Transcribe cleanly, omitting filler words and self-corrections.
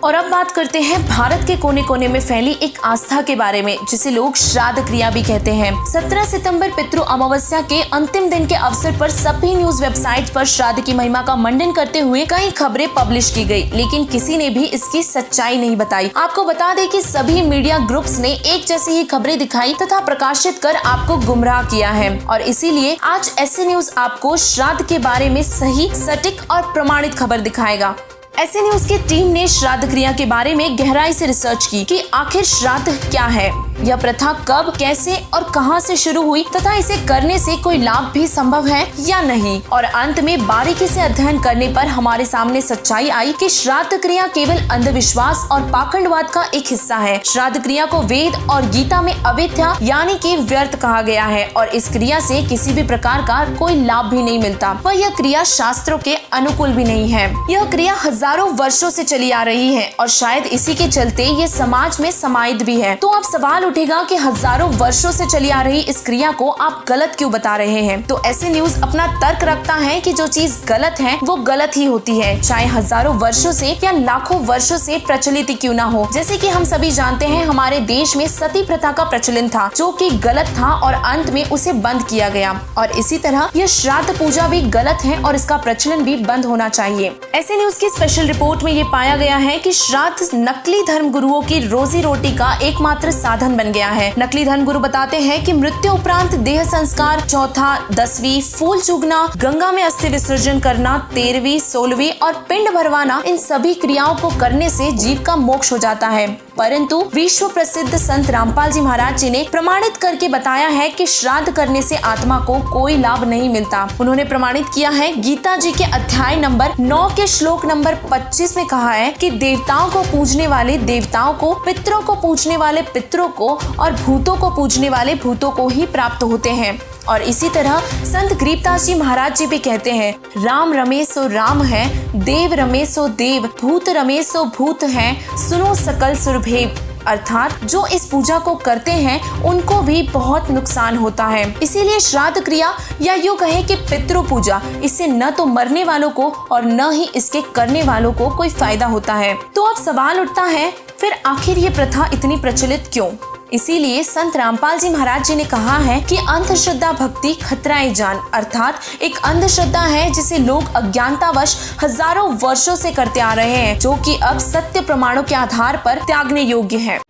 और अब बात करते हैं भारत के कोने कोने में फैली एक आस्था के बारे में, जिसे लोग श्राद्ध क्रिया भी कहते हैं। 17 सितंबर पितृ अमावस्या के अंतिम दिन के अवसर पर सभी न्यूज वेबसाइट पर श्राद्ध की महिमा का मंडन करते हुए कई खबरें पब्लिश की गई, लेकिन किसी ने भी इसकी सच्चाई नहीं बताई। आपको बता दें कि सभी मीडिया ग्रुप्स ने एक जैसी ही खबरें दिखाई तथा प्रकाशित कर आपको गुमराह किया है, और इसीलिए आज ऐसे न्यूज आपको श्राद्ध के बारे में सही, सटीक और प्रमाणित खबर दिखाएगा। ऐसे न्यूज की टीम ने श्राद्ध क्रिया के बारे में गहराई से रिसर्च की कि आखिर श्राद्ध क्या है, यह प्रथा कब, कैसे और कहां से शुरू हुई तथा इसे करने से कोई लाभ भी संभव है या नहीं। और अंत में बारीकी से अध्ययन करने पर हमारे सामने सच्चाई आई कि श्राद्ध क्रिया केवल अंधविश्वास और पाखंडवाद का एक हिस्सा है। श्राद्ध क्रिया को वेद और गीता में अवेद्या यानी कि व्यर्थ कहा गया है, और इस क्रिया से किसी भी प्रकार का कोई लाभ भी नहीं मिलता, वह यह क्रिया शास्त्रों के अनुकूल भी नहीं है। यह क्रिया हजारों वर्षों से चली आ रही है और शायद इसी के चलते ये समाज में समाहित भी है। तो अब सवाल उठेगा कि हजारों वर्षों से चली आ रही इस क्रिया को आप गलत क्यों बता रहे हैं। तो ऐसे न्यूज अपना तर्क रखता है कि जो चीज गलत है वो गलत ही होती है, चाहे हजारों वर्षों से या लाखों वर्षों से प्रचलित क्यों ना हो। जैसे कि हम सभी जानते हैं, हमारे देश में सती प्रथा का प्रचलन था, जो कि गलत था और अंत में उसे बंद किया गया। और इसी तरह यह श्राद्ध पूजा भी गलत है और इसका प्रचलन भी बंद होना चाहिए। ऐसे न्यूज की स्पेशल रिपोर्ट में ये पाया गया है कि श्राद्ध नकली धर्म गुरुओं की रोजी रोटी का एकमात्र साधन बन गया है। नकली धर्म गुरु बताते हैं कि मृत्यु उपरांत देह संस्कार, चौथा, 10वीं, फूल चुगना, गंगा में अस्थि विसर्जन करना, 13वीं, 16वीं और पिंड भरवाना, इन सभी क्रियाओं को करने से जीव का मोक्ष हो जाता है। परंतु विश्व प्रसिद्ध संत रामपाल जी महाराज जी ने प्रमाणित करके बताया है कि श्राद्ध करने से आत्मा को कोई लाभ नहीं मिलता। उन्होंने प्रमाणित किया है, गीता जी के अध्याय नंबर 9 के श्लोक नंबर 25 में कहा है कि देवताओं को पूजने वाले देवताओं को, पितरों को पूजने वाले पितरों को और भूतों को पूजने वाले भूतों को ही प्राप्त होते हैं। और इसी तरह संत गरीबदास जी महाराज जी भी कहते हैं, राम रमे सो राम है, देव रमे सो देव, भूत रमे सो भूत है, सुनो सकल सुरभेव। अर्थात जो इस पूजा को करते हैं उनको भी बहुत नुकसान होता है। इसीलिए श्राद्ध क्रिया या यूँ कहें कि पितृ पूजा, इससे न तो मरने वालों को और न ही इसके करने वालों को कोई फायदा होता है। तो अब सवाल उठता है, फिर आखिर ये प्रथा इतनी प्रचलित क्यों? इसीलिए संत रामपाल जी महाराज जी ने कहा है कि अंधश्रद्धा भक्ति खतराए जान, अर्थात एक अंधश्रद्धा है जिसे लोग अज्ञानतावश हजारों वर्षों से करते आ रहे हैं, जो कि अब सत्य प्रमाणों के आधार पर त्यागने योग्य है।